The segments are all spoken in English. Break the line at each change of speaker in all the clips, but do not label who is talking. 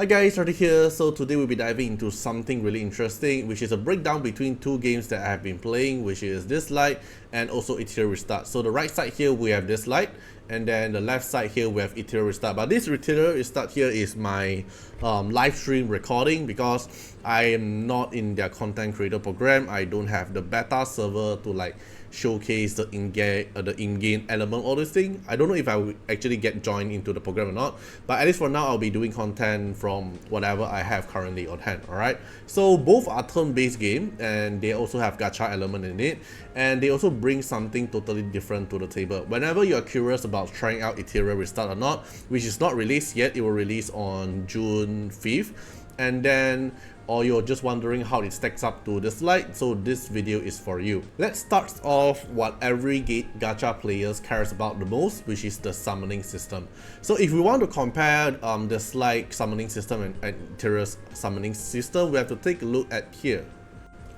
Hi guys, Artiar here. So today we'll be diving into something really interesting, which is a breakdown between two games that I have been playing, which is Dislyte and also Etheria Restart. So the right side here we have Dislyte, and then the left side here we have Etheria Restart. But this Etheria Restart here is my live stream recording because I am not in their content creator program. I don't have the beta server to showcase the in-game element, all this thing. I don't know if I will actually get joined into the program or not, but at least for now I'll be doing content from whatever I have currently on hand. Alright, so both are turn-based game and they also have gacha element in it, and they also bring something totally different to the table. Whenever you are curious about trying out Etheria Restart or not, which is not released yet, it will release on June 5th, and then or you're just wondering how it stacks up to Dislyte, so this video is for you. Let's start off what every gacha players cares about the most, which is the summoning system. So if we want to compare Dislyte summoning system and Etheria's summoning system, we have to take a look at here.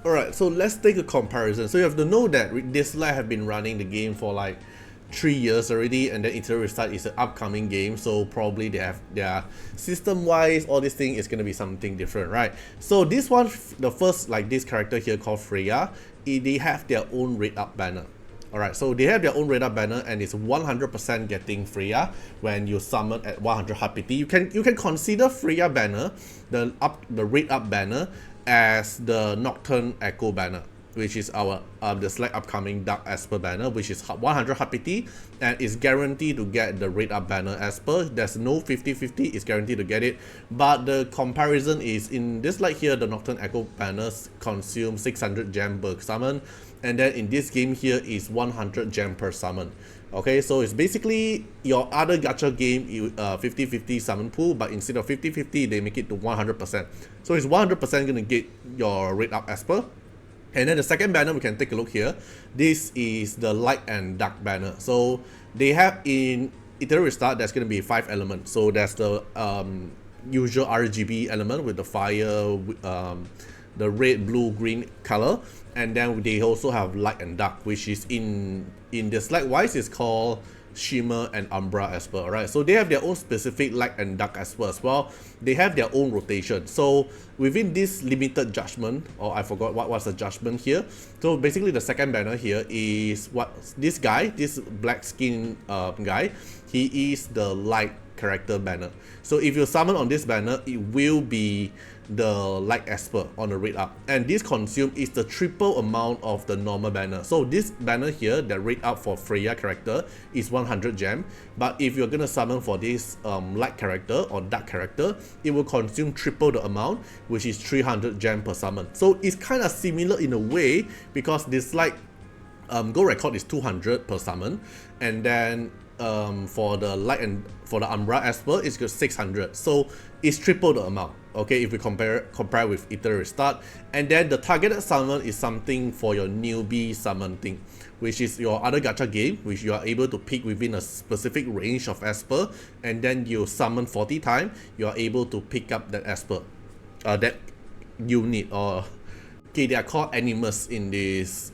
Alright, so let's take a comparison. So you have to know that Dislyte have been running the game for 3 years already, and then Etheria Restart is an upcoming game, so probably they have their system wise, all this thing is going to be something different, right? So this one, the first this character here called Freya, they have their own rate up banner. Alright, so they have their own rate up banner, and it's 100% getting Freya when you summon at 100 HPT. You can consider Freya banner, the rate up banner, as the Nocturne Echo banner, which is our Dislyte upcoming Dark Esper banner, which is 100 HPT and is guaranteed to get the rate up banner Esper. There's no 50-50, it's guaranteed to get it. But the comparison is in Dislyte here, the Nocturne Echo banners consume 600 gem per summon, and then in this game here is 100 gem per summon. Okay, so it's basically your other gacha game 50-50 summon pool, but instead of 50-50 they make it to 100%. So it's 100% gonna get your rate up Esper. And then the second banner, we can take a look here. This is the light and dark banner. So they have in Etheria Restart, there's going to be 5 elements. So there's the usual RGB element with the fire, the red, blue, green color. And then they also have light and dark, which is in Dislyte wise is called Shimmer and Umbra Esper. Alright, so they have their own specific light and dark Esper as well. They have their own rotation. So within this limited judgment, or I forgot what's the judgment here. So basically the second banner here is what this guy, this black skin guy, he is the light character banner. So if you summon on this banner, it will be the light Esper on the rate up, and this consume is the triple amount of the normal banner. So this banner here, the rate up for Freya character is 100 gem, but if you're gonna summon for this light character or dark character, it will consume triple the amount, which is 300 gem per summon. So it's kind of similar in a way, because this gold record is 200 per summon, and then for the light and for the Umbra Esper it's just 600, so it's triple the amount. Okay, if we compare with Etheria Restart. And then the targeted summon is something for your newbie summon thing, which is your other gacha game, which you are able to pick within a specific range of Esper, and then you summon 40 times, you are able to pick up that Esper, that unit, or okay, they are called animus in this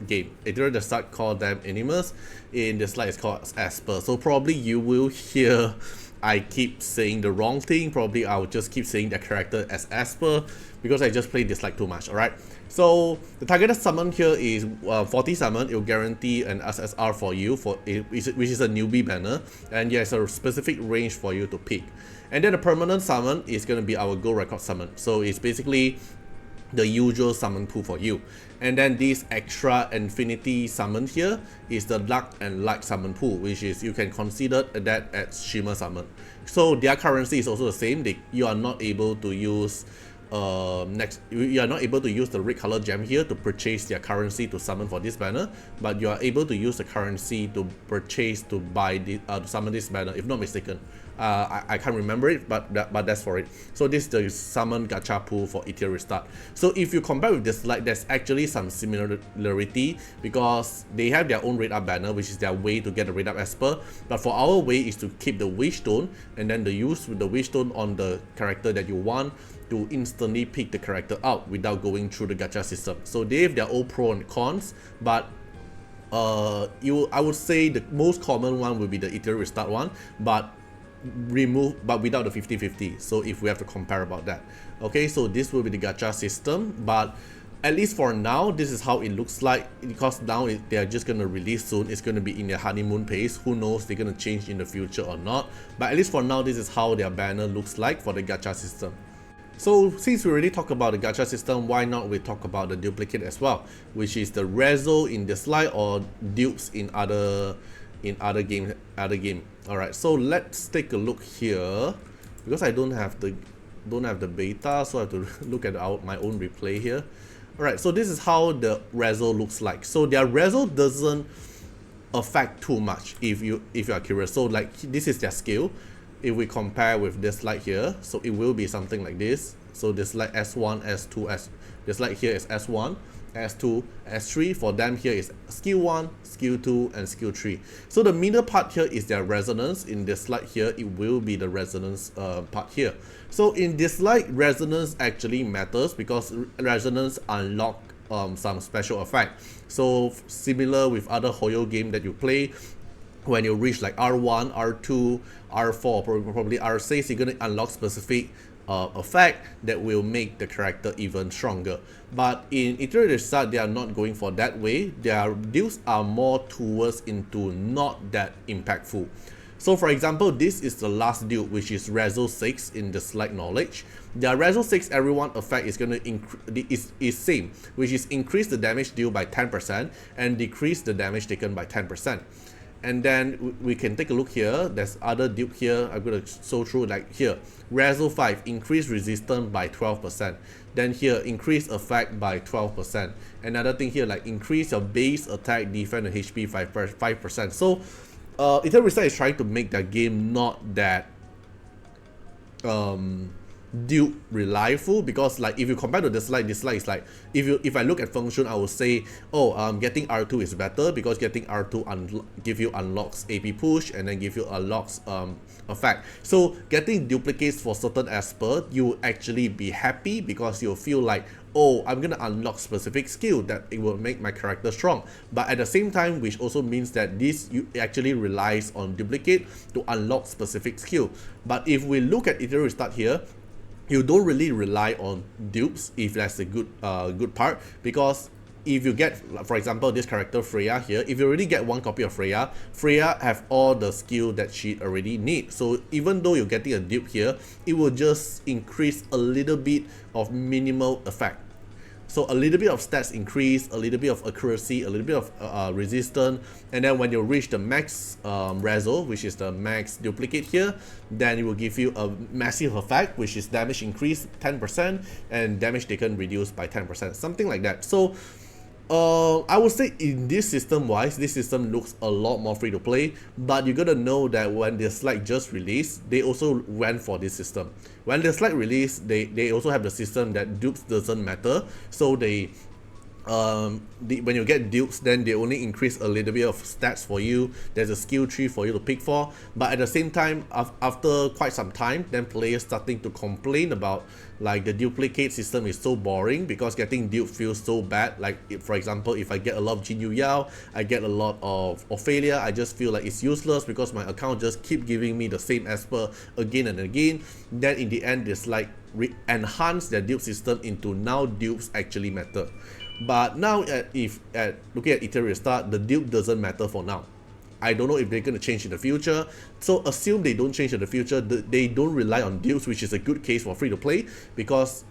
game. Etheria Restart call them animus, in Dislyte it's called Esper. So probably you will hear I keep saying the wrong thing. Probably I'll just keep saying that character as Esper because I just played Dislyte too much. Alright, so the targeted summon here is 40 summon. It will guarantee an SSR for you, which is a newbie banner, and there's a specific range for you to pick. And then the permanent summon is going to be our gold record summon. So it's basically the usual summon pool for you. And then this extra infinity summon here is the dark and light summon pool, which is you can consider that as shimmer summon. So their currency is also the same. You are not able to use you are not able to use the red color gem here to purchase their currency to summon for this banner, but you are able to use the currency to purchase to buy the to summon this banner, if not mistaken. I can't remember it, but that's for it. So this is the summon gacha pool for Etheria Restart. So if you compare with Dislyte, there's actually some similarity because they have their own rate up banner, which is their way to get the rate up Esper. But for our way is to keep the wish stone, and then use the wish stone on the character that you want to instantly pick the character out without going through the gacha system. So they have their own pro and cons, but I would say the most common one will be the Etheria Restart one, but remove, but without the 50-50. So if we have to compare about that. Okay, so this will be the gacha system, but at least for now, this is how it looks like, because now they are just going to release soon. It's going to be in their honeymoon phase. Who knows, they're going to change in the future or not. But at least for now, this is how their banner looks like for the gacha system. So since we already talked about the gacha system, why not we talk about the duplicate as well, which is the rezo in Dislyte or dupes in other game. Alright, so let's take a look here, because I don't have the beta, so I have to look at my own replay here. Alright, so this is how the rezo looks like. So their rezo doesn't affect too much if you are curious. So like this is their skill. If we compare with Dislyte here, so it will be something like this. So Dislyte S1, S2, Dislyte here is S1, S2, S3. For them here is skill 1, skill 2, and skill 3. So the middle part here is their resonance. In Dislyte here, it will be the resonance part here. So in Dislyte, resonance actually matters because resonance unlock some special effect. So similar with other Hoyo game that you play, when you reach like R1, R2, R4, probably R6, you're going to unlock specific effect that will make the character even stronger. But in Etheria Restart, they are not going for that way. Their deals are more towards into not that impactful. So for example, this is the last dupe, which is Rezo 6 in the Dislyte knowledge. Their Rezo 6 everyone effect is going to is same, which is increase the damage dealt by 10% and decrease the damage taken by 10%. And then we can take a look here. There's other dupe here. I'm going to show through like here. Rezo 5, increase resistance by 12%. Then here, increase effect by 12%. Another thing here, like increase your base attack, defense, and HP by 5%. So, Etheria Restart is trying to make the game not that dupe reliable, because like if you compare to Dislyte is like if I look at function, I would say, oh, getting R2 is better because getting R2 give you unlocks AP push and then give you unlocks effect. So getting duplicates for certain aspect, you will actually be happy because you'll feel like, oh, I'm gonna unlock specific skill that it will make my character strong. But at the same time, which also means that this you actually relies on duplicate to unlock specific skill. But if we look at Etheria Restart here, you don't really rely on dupes if that's a good part, because if you get, for example, this character Freya here, if you already get one copy of Freya have all the skill that she already needs. So even though you're getting a dupe here, it will just increase a little bit of minimal effect. So a little bit of stats increase, a little bit of accuracy, a little bit of resistance, and then when you reach the max rezo, which is the max duplicate here, then it will give you a massive effect, which is damage increase 10% and damage taken reduced by 10%, something like that. So I would say in this system wise, this system looks a lot more free to play, but you gotta know that when Dislyte just released, they also went for this system. When Dislyte released, they also have the system that dupes doesn't matter, so they when you get dupes, then they only increase a little bit of stats for you. There's a skill tree for you to pick for, but at the same time, after quite some time, then players starting to complain about like the duplicate system is so boring because getting dupe feels so bad. Like for example, if I get a lot of Jin Yu Yao, I get a lot of Ophelia, I just feel like it's useless because my account just keep giving me the same Esper again and again. Then in the end, it's like enhance their dupe system into now dupes actually matter. But now looking at Etheria Restart, the dupe doesn't matter for now. I don't know if they're going to change in the future, so assume they don't change in the future. They don't rely on dupes, which is a good case for free to play, because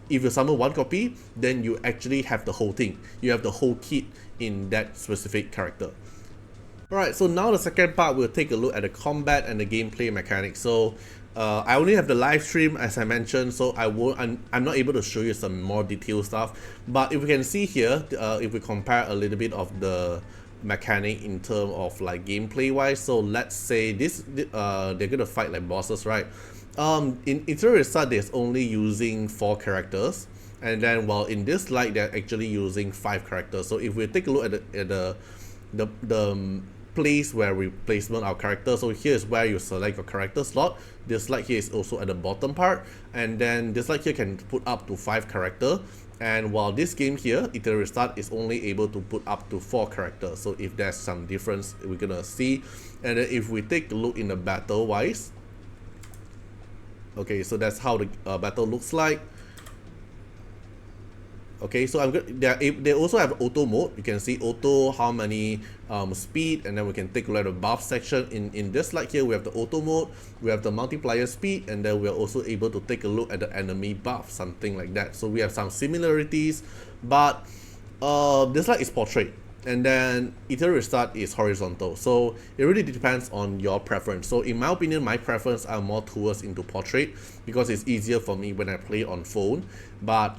if you summon one copy, then you actually have the whole thing. You have the whole kit in that specific character. Alright, so now the second part, we'll take a look at the combat and the gameplay mechanics. So I only have the live stream, as I mentioned, so I'm not able to show you some more detailed stuff. But if we can see here, if we compare a little bit of the mechanic in terms of like gameplay wise, so let's say this they're gonna fight like bosses, right? In Etheria Restart, there's only using 4 characters, and then while in Dislyte, they're actually using 5 characters. So if we take a look at the place where we placement our character, so here is where you select your character slot. Dislyte here is also at the bottom part, and then Dislyte here can put up to 5 characters. And while this game here, Etheria Restart, is only able to put up to 4 characters. So if there's some difference, we're gonna see. And then if we take a look in the battle wise, Okay, so that's how the battle looks like. Okay, so they also have auto mode. You can see auto, how many speed, and then we can take a look at the buff section. In Dislyte here, we have the auto mode, we have the multiplier speed, and then we are also able to take a look at the enemy buff, something like that. So we have some similarities, but Dislyte is portrait, and then Etheria Restart is horizontal. So it really depends on your preference. So in my opinion, my preference are more towards into portrait because it's easier for me when I play on phone. But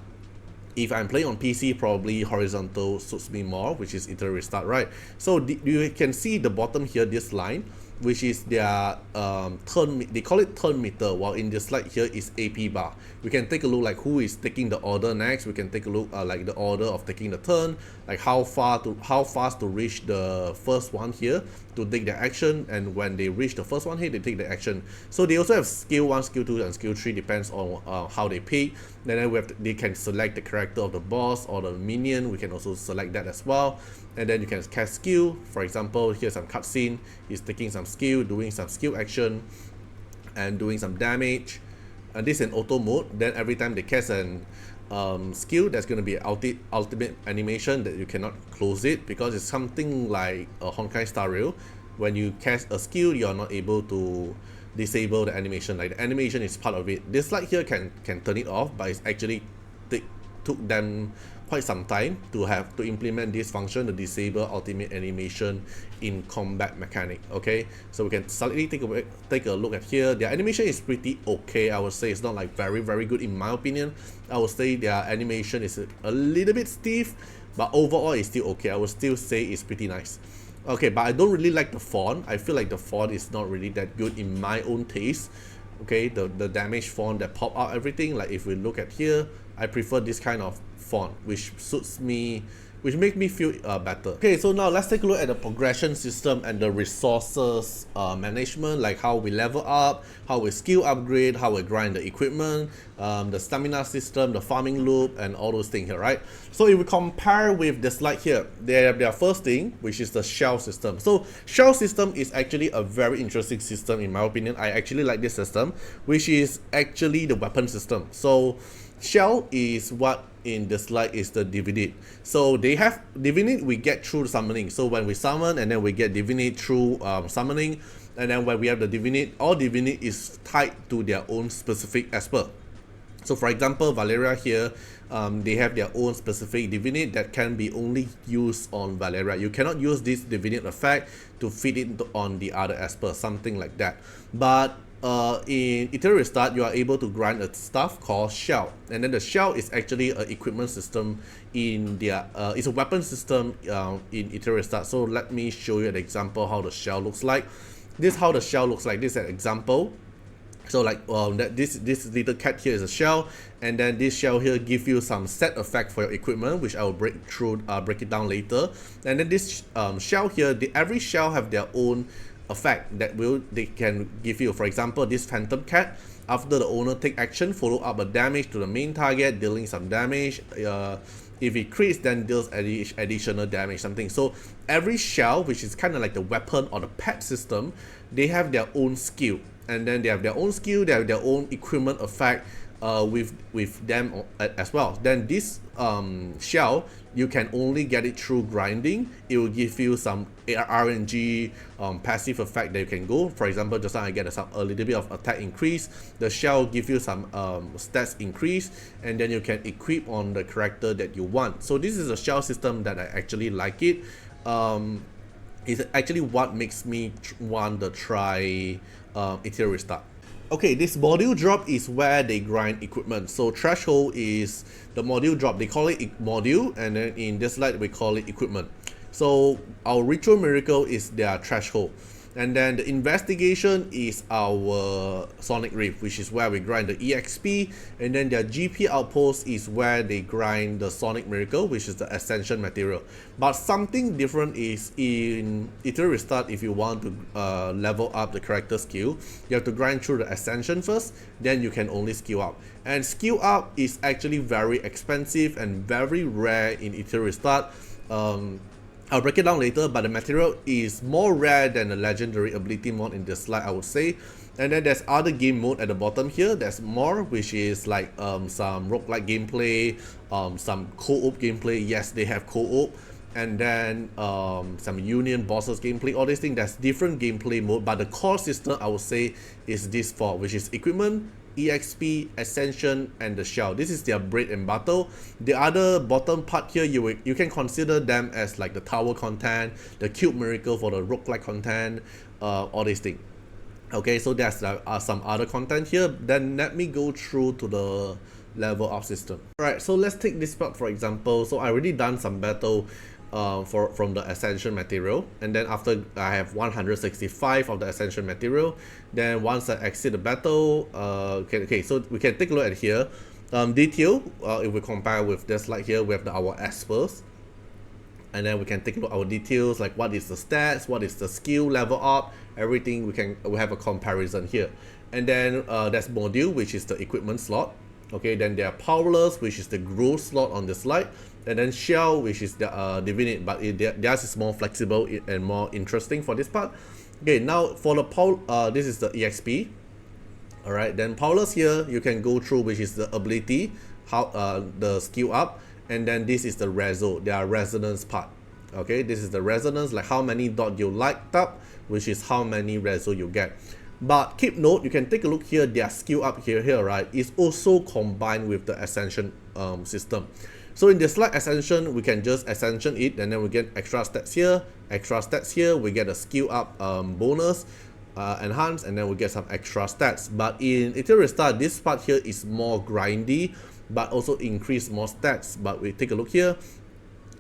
if I'm playing on PC, probably horizontal suits me more, which is Etheria Restart, right? So you can see the bottom here, this line, which is their turn, they call it turn meter, while in Dislyte here is AP bar. We can take a look like who is taking the order next. We can take a look like the order of taking the turn, like how fast to reach the first one here to take the action, and when they reach the first one here, they take the action. So they also have skill 1, skill 2, and skill 3, depends on how they pick. Then they can select the character of the boss or the minion. We can also select that as well. And then you can cast skill. For example, here's some cutscene. He's taking some skill, doing some skill action, and doing some damage. And this is in auto mode. Then every time they cast an skill, there's going to be an ultimate animation that you cannot close it, because it's something like a Honkai Star Rail. When you cast a skill, you're not able to disable the animation. Like the animation is part of it. Dislyte here can turn it off, but it's actually took them quite some time to implement this function, the disable ultimate animation in combat mechanic. Okay, so we can slightly take a look at here. Their animation is pretty okay. I would say it's not like very good in my opinion. I would say their animation is a little bit stiff, but overall it's still okay. I would still say it's pretty nice. Okay, but I don't really like the font. I feel like the font is not really that good in my own taste. Okay, the damage font that pop out everything, like if we look at here, I prefer this kind of font, which suits me, which makes me feel better. Okay, so now let's take a look at the progression system and the resources management, like how we level up, how we skill upgrade, how we grind the equipment, the stamina system, the farming loop, and all those things here, right? So if we compare with Dislyte here, they have their first thing, which is the shell system. So shell system is actually a very interesting system in my opinion. I actually like this system, which is actually the weapon system. So shell is what in Dislyte is the divinate. So they have divinate we get through summoning. So when we summon, and then we get divinate through summoning, and then when we have the divinate, all divinate is tied to their own specific esper. So for example, Valeria here, they have their own specific divinate that can be only used on Valeria. You cannot use this divinate effect to fit it on the other esper, something like that. But in Etheria Restart, you are able to grind a stuff called shell, and then the shell is actually an equipment system in their it's a weapon system in Etheria Restart. So let me show you an example how the shell looks like. This is how the shell looks like. This is an example. So like this little cat here is a shell, and then this shell here give you some set effect for your equipment, which I will break it down later. And then this shell here, every shell have their own effect that they can give you. For example, this phantom cat, after the owner take action, follow up a damage to the main target, dealing some damage. If it crits, then deals additional damage, something. So every shell, which is kind of like the weapon or the pet system, they have their own skill, and then they have their own skill, they have their own equipment effect with them as well. Then this shell, you can only get it through grinding. It will give you some RNG passive effect that you can go. For example, just now I get a little bit of attack increase. The shell give you some stats increase, and then you can equip on the character that you want. So this is a shell system that I actually like it. It's actually what makes me want to try Etheria Restart. Okay, this module drop is where they grind equipment. So threshold is the module drop. They call it module, and then in Dislyte we call it equipment. So our ritual miracle is their threshold, and then the investigation is our sonic rift, which is where we grind the EXP, and then their GP outpost is where they grind the sonic miracle, which is the ascension material. But something different is in Etheria Restart. If you want to level up the character skill, you have to grind through the ascension first, then you can only skill up. And skill up is actually very expensive and very rare in Etheria Restart. I'll break it down later, but the material is more rare than the legendary ability mod in Dislyte, I would say. And then there's other game mode at the bottom here. There's more, which is like some roguelike gameplay, some co-op gameplay. Yes, they have co-op. And then some union bosses gameplay, all these things. There's different gameplay mode, but the core system I would say is this four, which is equipment, EXP, Ascension, and the shell. This is their bread and butter. The other bottom part here, you can consider them as like the tower content, the cube miracle for the roguelike content, all these things. Okay, so there's some other content here. Then let me go through to the level up system. Alright, so let's take this part for example. So I already done some battle from the Ascension material, and then after I have 165 of the Ascension material, then once I exit the battle, okay, so we can take a look at here. Detail, if we compare with this like here, we have our espers, and then we can take a look at our details, like what is the stats, what is the skill level up, everything. We have a comparison here. And then there's module, which is the equipment slot. Okay, then there are powerless, which is the growth slot on the slide, and then shell, which is the divinate, but theirs is more flexible and more interesting for this part. Okay, now for the this is the EXP. All right, then powerless here you can go through, which is the ability, how the skill up, and then this is the reso, their resonance part. Okay, this is the resonance, like how many dot you light up, which is how many reso you get. But keep note, you can take a look here, their skill up here, right, is also combined with the Ascension system. So in the Dislyte Ascension, we can just Ascension it, and then we get extra stats here, we get a skill up bonus, enhance, and then we get some extra stats. But in Etheria Restart, this part here is more grindy, but also increase more stats. But we take a look here.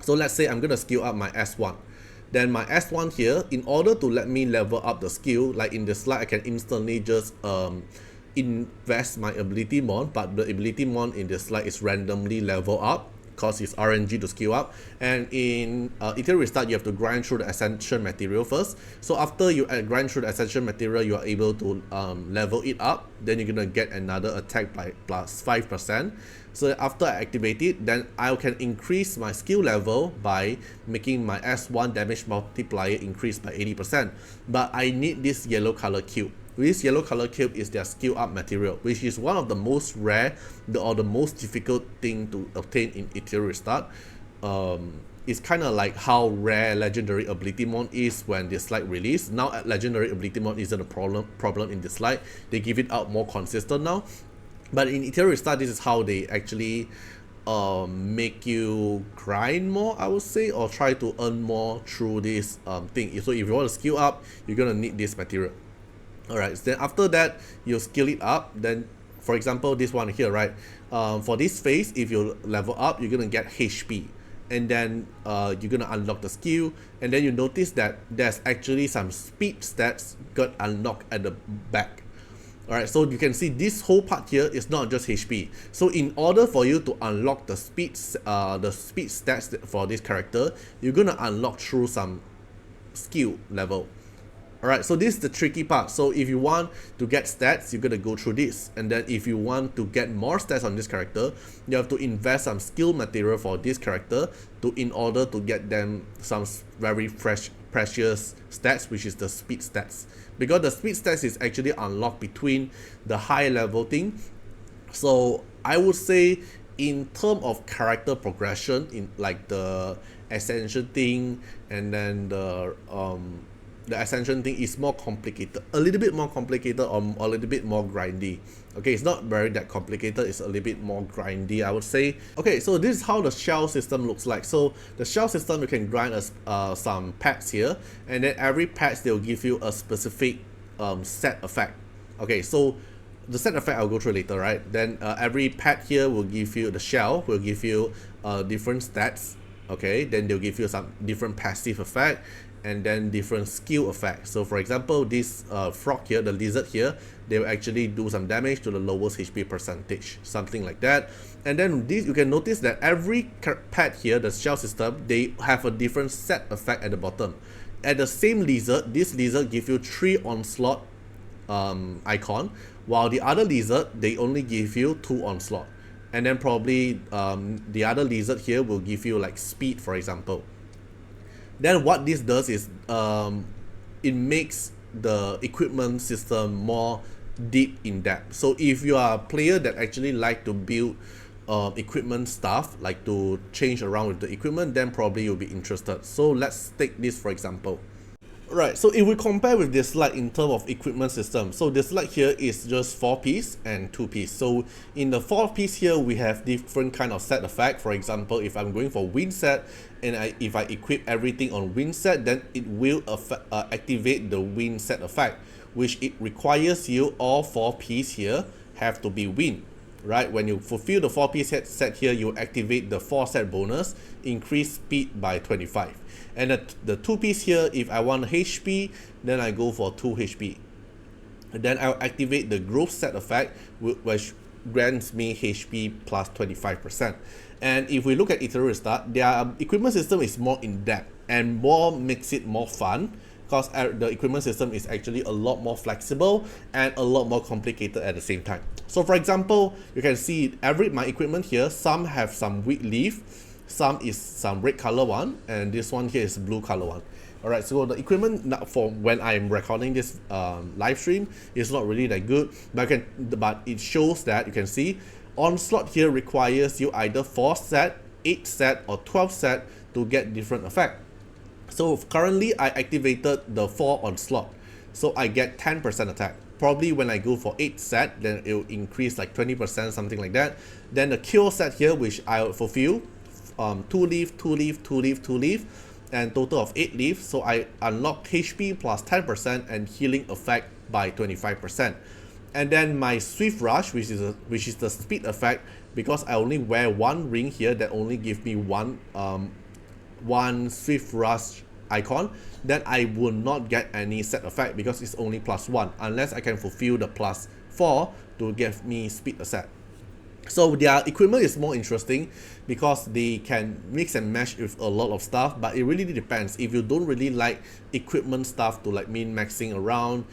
So let's say I'm gonna skill up my S1. Then my S1 here, in order to let me level up the skill, like in the slide, I can instantly just invest my ability mod, but the ability mod in this slide is randomly level up, because it's RNG to skill up. And in Etheria Restart, you have to grind through the Ascension material first. So after you grind through the Ascension material, you are able to level it up. Then you're gonna get another attack by plus 5%. So after I activate it, then I can increase my skill level by making my S1 damage multiplier increase by 80%. But I need this yellow color cube. This yellow color cube is their skill up material, which is one of the most rare or the most difficult thing to obtain in Etheria Restart. It's kind of like how rare legendary ability mod is when Dislyte release. Now legendary ability mod isn't a problem in Dislyte. They give it out more consistent now. But in Etheria Restart, this is how they actually make you grind more, I would say, or try to earn more through this thing. So if you want to skill up, you're gonna need this material. Alright, so then after that, you skill it up. Then, for example, this one here, right? For this phase, if you level up, you're gonna get HP. And then you're gonna unlock the skill. And then you notice that there's actually some speed stats got unlocked at the back. Alright, so you can see this whole part here is not just HP. So in order for you to unlock the speed stats for this character, you're gonna unlock through some skill level. Alright, so this is the tricky part. So if you want to get stats, you're gonna go through this. And then if you want to get more stats on this character, you have to invest some skill material for this character in order to get them some very precious stats, which is the speed stats. Because the speed stats is actually unlocked between the high level thing. So I would say in terms of character progression, in like the Ascension thing, and then the Ascension thing is more complicated, a little bit more complicated, or a little bit more grindy. Okay, it's not very that complicated, it's a little bit more grindy, I would say. Okay, so this is how the shell system looks like. So the shell system, you can grind some pets here, and then every pet they'll give you a specific set effect. Okay, so the set effect I'll go through later, right? Then every pet here will give you, the shell will give you different stats. Okay, then they'll give you some different passive effect, and then different skill effects. So for example, this frog here, the lizard here, they will actually do some damage to the lowest HP percentage, something like that. And then this, you can notice that every pet here, the shell system, they have a different set effect at the bottom. At the same lizard, this lizard give you 3 onslaught icon, while the other lizard, they only give you 2 onslaught. And then probably the other lizard here will give you like speed, for example. Then what this does is it makes the equipment system more deep in depth. So if you are a player that actually like to build equipment stuff, like to change around with the equipment, then probably you'll be interested. So let's take this for example. Right, so if we compare with Dislyte in terms of equipment system, so Dislyte here is just 4-piece and 2-piece. So in the 4-piece here, we have different kind of set effect. For example, if I'm going for wind set, and if I equip everything on wind set, then it will activate the wind set effect, which it requires you all 4-piece here have to be wind. Right, when you fulfill the 4-piece set here, you activate the 4-set bonus, increase speed by 25. And the 2-piece here, if I want HP, then I go for 2 HP. And then I'll activate the growth set effect, which grants me HP plus 25%. And if we look at Etheria Restart, their equipment system is more in depth and more makes it more fun, because the equipment system is actually a lot more flexible and a lot more complicated at the same time. So for example, you can see my equipment here, some have some weak leaf, some is some red color one, and this one here is blue color one. Alright, so the equipment for when I'm recording this live stream is not really that good, but it shows that you can see Onslaught here requires you either 4 set, 8 set, or 12 set to get different effect. So currently I activated the 4 Onslaught, so I get 10% attack. Probably when I go for 8 set, then it will increase like 20%, something like that. Then the kill set here, which I will fulfill 2 leaf, 2 leaf, 2 leaf, 2 leaf, and total of 8 leaf. So I unlock HP plus 10% and healing effect by 25%. And then my Swift Rush, which is the speed effect, because I only wear 1 ring here that only give me one Swift Rush icon, then I will not get any set effect because it's only +1, unless I can fulfill the +4 to give me speed set. So their equipment is more interesting because they can mix and match with a lot of stuff, but it really depends. If you don't really like equipment stuff to like min-maxing around,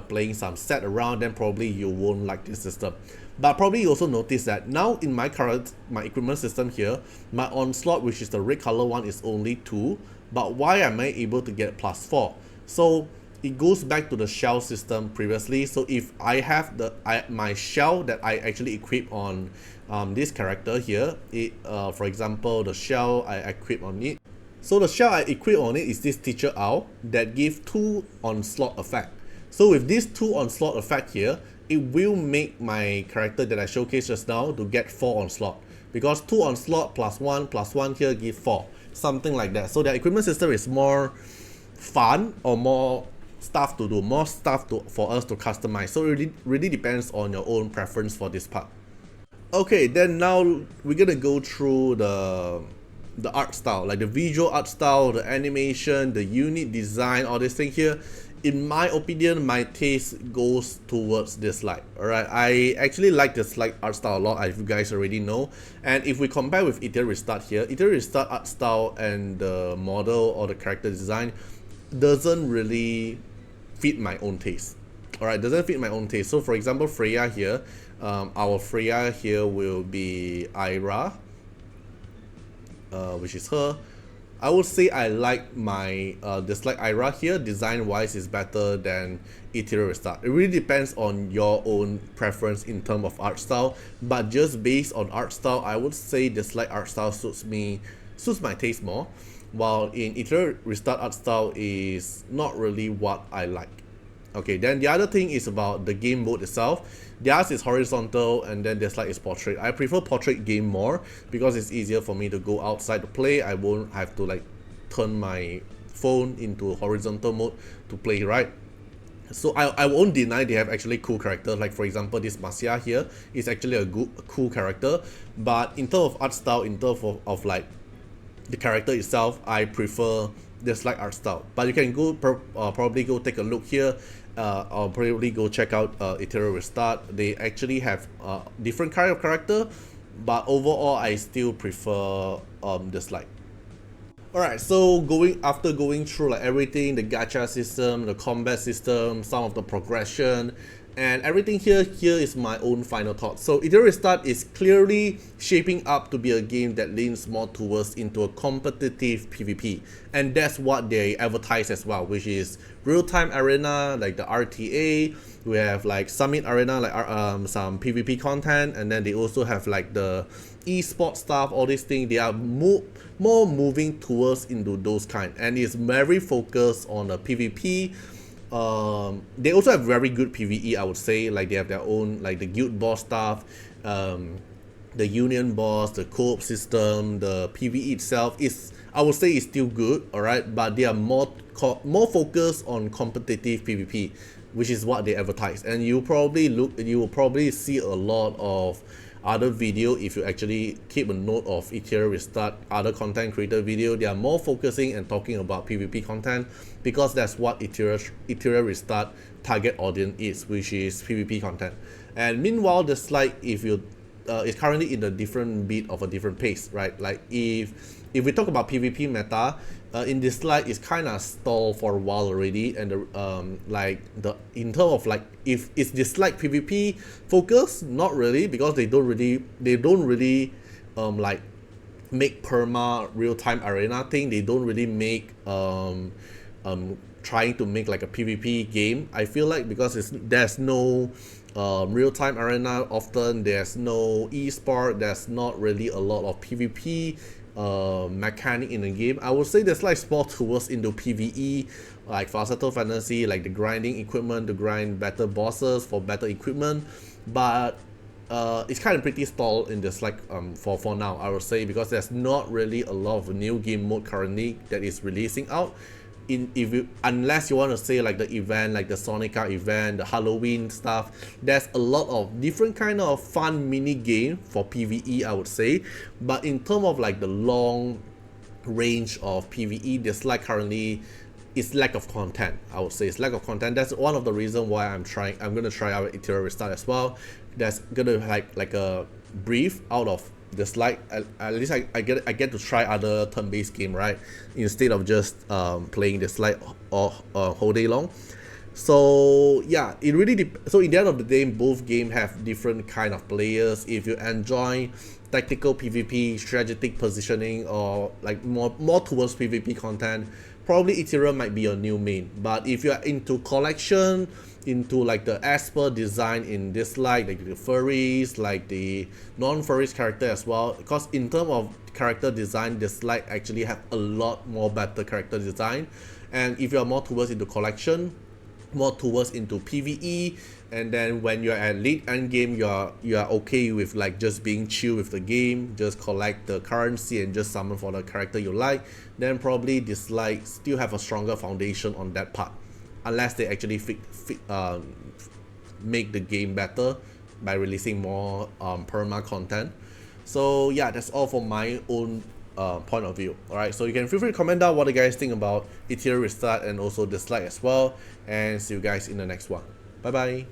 playing some set around, then probably you won't like this system. But probably you also notice that now in my equipment system here, my Onslaught, which is the red color one, is only 2, but why am I able to get +4? So it goes back to the shell system previously. So if I have my shell that I actually equip on this character here, for example, the shell I equip on it. So the shell I equip on it is this Teacher Owl that gives 2 Onslaught effect. So with this 2 Onslaught effect here, it will make my character that I showcased just now to get 4 Onslaught, because 2 Onslaught +1 here give 4, something like that. So the equipment system is more fun, or more stuff to do, more stuff for us to customize. So it really depends on your own preference for this part. Okay, then now we're gonna go through the art style, like the visual art style, the animation, the unit design, all this thing here. In my opinion, my taste goes towards Dislyte. Alright, I actually like Dislyte art style a lot, as you guys already know. And if we compare with Etheria Restart here, Etheria Restart art style and the model or the character design doesn't really fit my own taste. Alright, doesn't fit my own taste. So for example, Freya here, our Freya here will be Ira, which is her. I would say I like my Dislyte Ira here. Design wise is better than Etheria Restart. It really depends on your own preference in terms of art style, but just based on art style, I would say Dislyte art style suits my taste more, while in Etheria Restart art style is not really what I like. Okay, then the other thing is about the game mode itself. Theirs is horizontal and then Dislyte is portrait. I prefer portrait game more because it's easier for me to go outside to play. I won't have to like turn my phone into horizontal mode to play, right? So I won't deny they have actually cool characters. Like for example, this Marcia here is actually a cool character. But in terms of art style, in terms of like the character itself, I prefer Dislyte art style. But you can go probably go take a look here. Or probably go check out Etheria Restart. They actually have different kind of character, but overall I still prefer Dislyte. Alright, so after going through like everything, the gacha system, the combat system, some of the progression, And everything here is my own final thoughts. So Etheria Restart is clearly shaping up to be a game that leans more towards into a competitive PvP, and that's what they advertise as well, which is real-time arena like the RTA. We have like Summit Arena, like some PvP content, and then they also have like the esports stuff, all these things. They are more moving towards into those kind, and it's very focused on the PvP. They also have very good PvE, I would say. Like they have their own, like the guild boss stuff, the union boss, the co-op system, the PvE itself is, I would say, is still good, alright, but they are more focused on competitive PvP, which is what they advertise. And you will probably see a lot of other video if you actually keep a note of Etheria Restart other content creator video. They are more focusing and talking about PvP content, because that's what Etheria Restart target audience is, which is PvP content. And meanwhile, Dislyte, if you is currently in a different beat of a different pace, right? Like if we talk about PvP meta, in Dislyte is kind of stalled for a while already, and in terms of like, if it's Dislyte PvP focus, not really, because they don't really like make perma real-time arena thing. They don't really make trying to make like a PvP game, I feel like, because there's no real-time arena often, there's no esport, there's not really a lot of PvP mechanic in the game. I would say there's like more towards into PvE, like Falsetto Fantasy, like the grinding equipment to grind better bosses for better equipment, but it's kind of pretty stalled in this, like for now, I would say, because there's not really a lot of new game mode currently that is releasing out. Unless you want to say like the event, like the Sonica event, the Halloween stuff, there's a lot of different kind of fun mini game for PvE, I would say. But in terms of like the long range of PvE, Dislyte currently is lack of content. I would say it's lack of content. That's one of the reasons why I'm gonna try out Etheria Restart as well. That's gonna like a brief out of Dislyte. At least I get to try other turn-based game, right, instead of just playing Dislyte whole day long. So yeah, it really so in the end of the day, both games have different kind of players. If you enjoy tactical PvP, strategic positioning, or like more towards PvP content, probably Etheria might be your new main. But if you are into collection, into like the Esper design in Dislyte, like the furries, like the non-furries character as well, because in terms of character design, Dislyte actually have a lot more better character design. And if you are more towards into collection, more towards into PvE, and then when you're at late end game, you are okay with like just being chill with the game, just collect the currency and just summon for the character you like, then probably Dislyte still have a stronger foundation on that part, unless they actually make the game better by releasing more perma content. So yeah, that's all from my own point of view. Alright, so you can feel free to comment down what you guys think about Etheria Restart and also Dislyte as well, and see you guys in the next one. Bye bye.